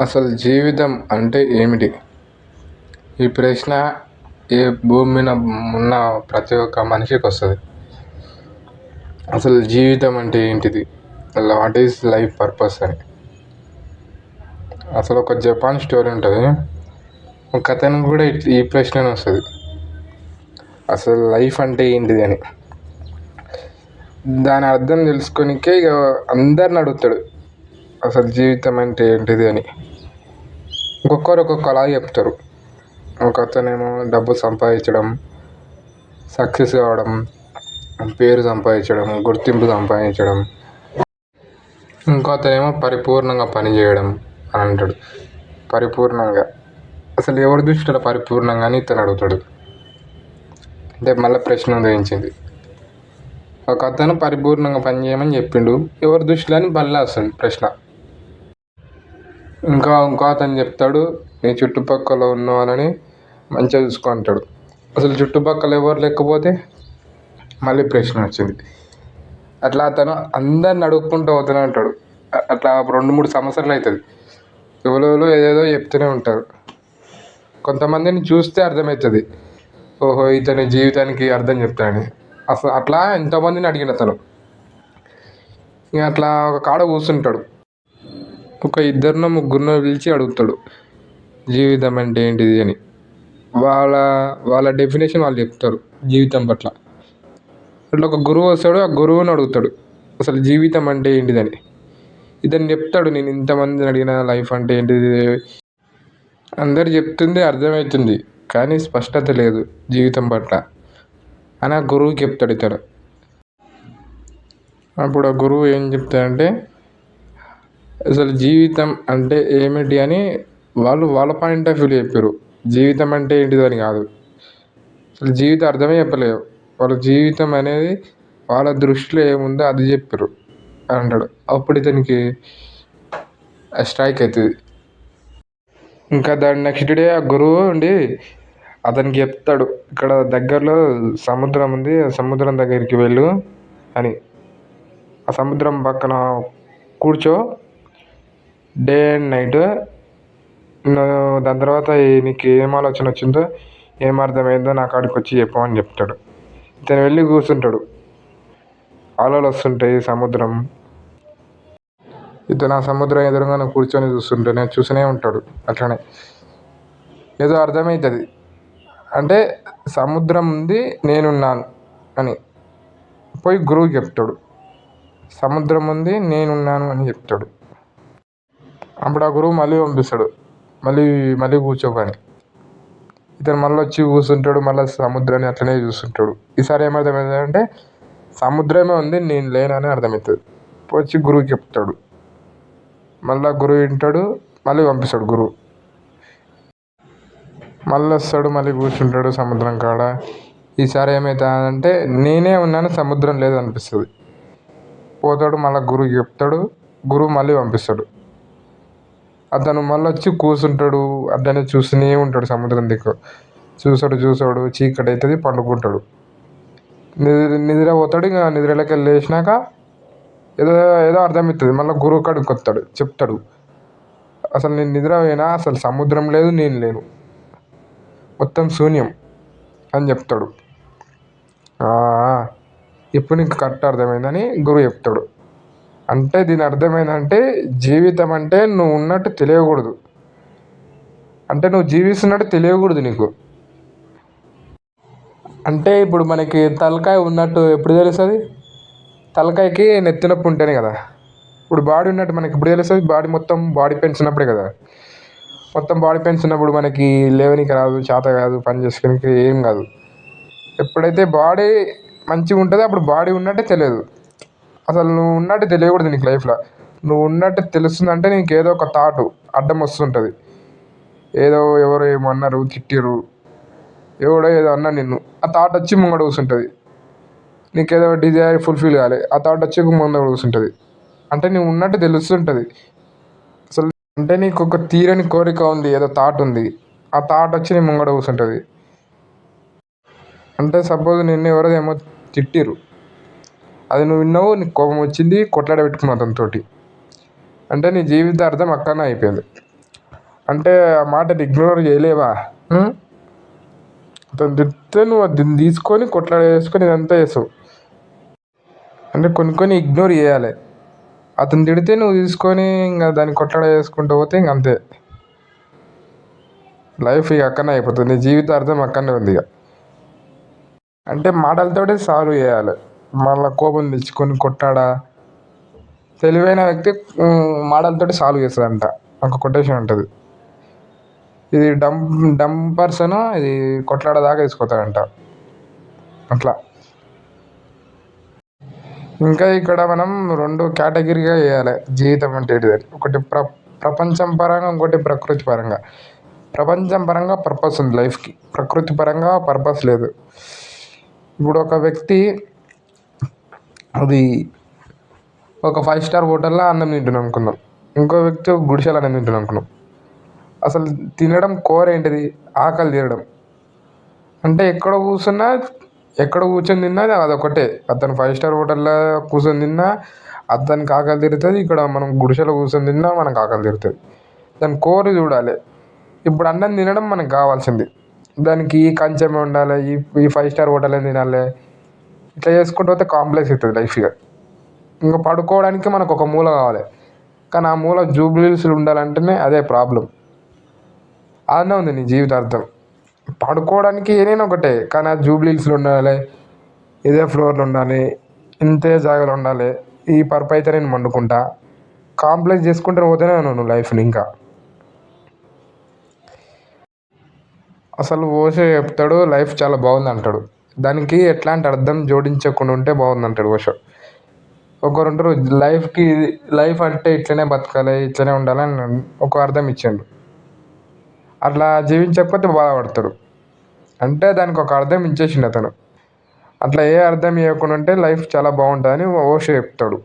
అసలు జీవితం అంటే ఏమిటి? ఈ ప్రశ్న ఏ భూమి మీద ఉన్న ప్రతి ఒక్క మనిషికి వస్తుంది. అసలు జీవితం అంటే ఏంటిది? వాట్ ఈజ్ లైఫ్ పర్పస్ అని. అసలు ఒక జపాన్ స్టోరీ ఉంటుంది. ఒక అతనికి కూడా ఈ ప్రశ్ననే వస్తుంది. అసలు లైఫ్ అంటే ఏంటిది అని. దాని అర్థం తెలుసుకోనికే ఇక అందరిని అడుగుతాడు అసలు జీవితం అంటే ఏంటిది అని. ఒక్కొక్కరు ఒక్కొక్కలా చెప్తారు. ఒక అతనేమో డబ్బు సంపాదించడం, సక్సెస్ కావడం, పేరు సంపాదించడం, గుర్తింపు సంపాదించడం. ఇంకో అతనేమో పరిపూర్ణంగా పనిచేయడం అని అంటాడు. పరిపూర్ణంగా అసలు ఎవరి దృష్టిలో పరిపూర్ణంగా అని ఇతను అడుగుతాడు. అంటే మళ్ళీ ప్రశ్న ఉదయించింది. ఒక అతను పరిపూర్ణంగా పనిచేయమని చెప్పిండు, ఎవరి దృష్టిలో అని మళ్ళీ వస్తుంది ప్రశ్న. ఇంకో అతను చెప్తాడు, నీ చుట్టుపక్కల ఉన్న వాళ్ళని మంచిగా చూసుకో అంటాడు. అసలు చుట్టుపక్కల ఎవరు లేకపోతే మళ్ళీ ప్రశ్న వచ్చింది. అట్లా అతను అందరిని అడుక్కుంటూ పోతూనే ఉంటాడు. అట్లా 2-3 సంవత్సరాలు అవుతుంది. ఎవరెవరో ఏదేదో చెప్తూనే ఉంటారు. కొంతమందిని చూస్తే అర్థమవుతుంది, ఓహో ఇతని జీవితానికి అర్థం చెప్తాడని. అసలు అట్లా ఎంతోమందిని అడిగిన అతను. ఇక అట్లా ఒక కాడ కూర్చుంటాడు. ఒక 2-3 పిలిచి అడుగుతాడు జీవితం అంటే ఏంటిది అని. వాళ్ళ డెఫినేషన్ వాళ్ళు చెప్తారు జీవితం పట్ల. అట్లా ఒక గురువు వస్తాడు, ఆ గురువుని అడుగుతాడు అసలు జీవితం అంటే ఏంటిదని. ఇతను చెప్తాడు, నేను ఇంతమందిని అడిగిన లైఫ్ అంటే ఏంటిది, అందరు చెప్తుంది అర్థమవుతుంది కానీ స్పష్టత లేదు జీవితం పట్ల అని ఆ గురువుకి చెప్తాడు ఇతడు. అప్పుడు ఆ గురువు ఏం చెప్తాడంటే అసలు జీవితం అంటే ఏమిటి అని వాళ్ళ పాయింట్ ఆఫ్ వ్యూలో చెప్పారు. జీవితం అంటే ఏంటిది అని కాదు. అసలు జీవితం అర్థమే చెప్పలేదు. వాళ్ళ జీవితం అనేది వాళ్ళ దృష్టిలో ఏముందో అది చెప్పారు అంటాడు. అప్పుడు ఇతనికి స్ట్రైక్ అవుతుంది. ఇంకా దాని నెక్స్ట్ డే ఆ గురువు ఉండి అతనికి చెప్తాడు, ఇక్కడ దగ్గరలో సముద్రం ఉంది, ఆ సముద్రం దగ్గరికి వెళ్ళు అని. ఆ సముద్రం పక్కన కూర్చో డే అండ్ నైట్. దాని తర్వాత నీకు ఏం ఆలోచన వచ్చిందో, ఏం అర్థమైందో నా కాడికి వచ్చి చెప్పమని చెప్తాడు. ఇతను వెళ్ళి కూర్చుంటాడు. అలలు వస్తుంటాయి సముద్రం. ఇతను ఆ సముద్రం ఎదురుగానే కూర్చొని చూస్తూనే ఉంటాడు. అట్లనే ఏదో అర్థమవుతుంది. అంటే సముద్రం ఉంది, నేనున్నాను అని పోయి గురువుకి చెప్తాడు. సముద్రం ఉంది, నేనున్నాను అని చెప్తాడు. అప్పుడు ఆ గురువు మళ్ళీ పంపిస్తాడు, మళ్ళీ కూర్చోకని. ఇతను మళ్ళీ వచ్చి కూర్చుంటాడు. మళ్ళీ సముద్రాన్ని అట్లనే చూస్తుంటాడు. ఈసారి ఏమర్థమవుతుంది అంటే సముద్రమే ఉంది, నేను లేనని అర్థమవుతుంది. వచ్చి గురువుకి చెప్తాడు. మళ్ళీ గురువు వింటాడు, మళ్ళీ పంపిస్తాడు గురువు. మళ్ళీ వస్తాడు, మళ్ళీ కూర్చుంటాడు సముద్రం కాడ. ఈసారి ఏమవుతుందంటే నేనే ఉన్నాను, సముద్రం లేదు అనిపిస్తుంది. పోతాడు, మళ్ళీ గురువుకి చెప్తాడు. గురువు మళ్ళీ పంపిస్తాడు. అతను మళ్ళీ వచ్చి కూర్చుంటాడు. అట్లనే చూస్తూనే ఉంటాడు సముద్రం దిక్కు. చూసాడు చీకటి అవుతుంది, పండుకుంటాడు. నిద్ర పోతాడు. ఇంకా నిద్రలోకి వెళ్ళి లేచినాక ఏదో అర్థమవుతుంది. మళ్ళీ గురువు కాడికి వస్తాడు, చెప్తాడు అసలు నేను నిద్ర పోయినా, అసలు సముద్రం లేదు, నేను లేను, మొత్తం శూన్యం అని చెప్తాడు. ఇప్పుడు నీకు కరెక్ట్ అర్థమైందని గురువు చెప్తాడు. అంటే దీని అర్థమైందంటే జీవితం అంటే నువ్వు ఉన్నట్టు తెలియకూడదు. అంటే నువ్వు జీవిస్తున్నట్టు తెలియకూడదు నీకు. అంటే ఇప్పుడు మనకి తలకాయ ఉన్నట్టు ఎప్పుడు తెలుస్తుంది? తలకాయకి నెత్తి నొప్పి ఉంటేనే కదా. ఇప్పుడు బాడీ ఉన్నట్టు మనకి ఎప్పుడు తెలుస్తుంది? బాడీ పెయిన్స్ ఉన్నప్పుడే కదా. మొత్తం బాడీ పెయిన్స్ ఉన్నప్పుడు మనకి లేవనికి రాదు, చేత కాదు, పని చేసుకోనికి ఏం కాదు. ఎప్పుడైతే బాడీ మంచిగా ఉంటుందో అప్పుడు బాడీ ఉన్నట్టే తెలియదు. అసలు నువ్వు ఉన్నట్టు తెలియకూడదు నీకు లైఫ్లో. నువ్వు ఉన్నట్టు తెలుస్తుందంటే నీకు ఏదో ఒక థాట్ అడ్డం వస్తుంటుంది. ఎవరో ఏమో అన్నారు, తిట్టిర్రు, ఎవడో ఏదో అన్నా నిన్ను, ఆ థాట్ వచ్చి ముంగడ కూర్చుంటుంది. నీకేదో డిజైర్ ఫుల్ఫిల్ కావాలి, ఆ థాట్ వచ్చి ముంగడ కూర్చుంటుంది. అంటే నువ్వు ఉన్నట్టు తెలుస్తుంటుంది. అసలు అంటే నీకు ఒక తీరని కోరిక ఉంది, ఏదో థాట్ ఉంది, ఆ థాట్ వచ్చి నీ ముంగడ కూర్చుంటుంది. అంటే సపోజ్ నిన్ను ఎవరోదేమో తిట్టిర్రు, అది నువ్వు విన్నావు, నీకు కోపం వచ్చింది, కొట్లాడ పెట్టుకున్నావు అతనితోటి. అంటే నీ జీవితార్థం అక్కడనే అయిపోయింది. అంటే ఆ మాటని ఇగ్నోర్ చేయలేవా? అతను తిడితే నువ్వు దీన్ని తీసుకొని కొట్లాడేసుకొని ఇదంతా చేస్తావు. అంటే కొన్ని ఇగ్నోర్ చేయాలి. అతను తిడితే నువ్వు తీసుకొని ఇంకా దాన్ని కొట్లాడ చేసుకుంటూ పోతే ఇంక అంతే. లైఫ్ ఇక అక్కడనే అయిపోతుంది. నీ జీవితార్థం అక్కడనే ఉంది ఇక. అంటే మాటలతోటే సాల్వ్ చేయాలి. మళ్ళీ కోపం తెచ్చుకొని కొట్టాడా. తెలివైన వ్యక్తి మాటలతోటి సాల్వ్ చేస్తాడంట. ఒక కొటేషన్ ఉంటుంది. ఇది డమ్ పర్సన్ ఇది కొట్లాడదాకా తీసుకొస్తాడంట. అట్లా. ఇంకా ఇక్కడ మనం 2 కేటగిరీగా చేయాలి జీవితం అంటే ఏంటిదని. ఒకటి ప్రపంచం పరంగా, ఇంకోటి ప్రకృతి పరంగా. ప్రపంచం పరంగా పర్పస్ ఉంది లైఫ్కి, ప్రకృతి పరంగా పర్పస్ లేదు. ఇప్పుడు ఒక వ్యక్తి అది ఒక 5 స్టార్ హోటల్లో అన్నం తింటున్నాం అనుకుందాం. ఇంకో వ్యక్తి ఒక గుడిసెలో అన్నం తింటున్నాం అనుకున్నాం. అసలు తినడం కోర్ ఏంటిది? ఆకలి తీరడం. అంటే ఎక్కడ కూర్చొని తిన్నా అదొకటే. అతను 5 స్టార్ హోటల్లో కూర్చొని తిన్నా అతనికి ఆకలి తీరుతుంది. ఇక్కడ మనం గుడిసెలో కూర్చొని తిన్నా మనకు ఆకలి తీరుతుంది. దాని కోర్ చూడాలి. ఇప్పుడు అన్నం తినడం మనకు కావాల్సింది. దానికి ఈ కంచమే ఉండాలి, ఈ 5 స్టార్ హోటల్లో తినాలి, ఇట్లా చేసుకుంటూ పోతే కాంప్లెక్స్ అవుతుంది లైఫ్ ఇక. ఇంకా పడుకోవడానికి మనకు ఒక మూల కావాలి. కానీ ఆ మూల జూబ్లీహిల్స్లో ఉండాలంటేనే అదే ప్రాబ్లం. అదే ఉంది నీ జీవితార్థం. పడుకోవడానికి ఏదైనా ఒకటే, కానీ ఆ జూబ్లీహిల్స్లో ఉండాలి, ఇదే ఫ్లోర్లో ఉండాలి, ఇంతే జాగాలో ఉండాలి, ఈ పరుపు అయితే నేను వండుకుంటా. కాంప్లెక్స్ చేసుకుంటూ పోతేనే ఉన్నావు నువ్వు లైఫ్ని. ఇంకా అసలు ఓషో చెప్తాడు లైఫ్ చాలా బాగుంది అంటాడు. దానికి ఎట్లాంటి అర్థం జోడించకుండా ఉంటే బాగుంది అంటాడు ఓషో. ఒకరు ఉంటారు లైఫ్ అంటే ఇట్లనే బతకాలి, ఇట్లనే ఉండాలని ఒక అర్థం ఇచ్చాడు. అట్లా జీవించకపోతే బాధపడతాడు. అంటే దానికి ఒక అర్థం ఇచ్చేసిండు అతను. అట్లా ఏ అర్థం ఇవ్వకుండా ఉంటే లైఫ్ చాలా బాగుంటుందని ఓషో చెప్తాడు.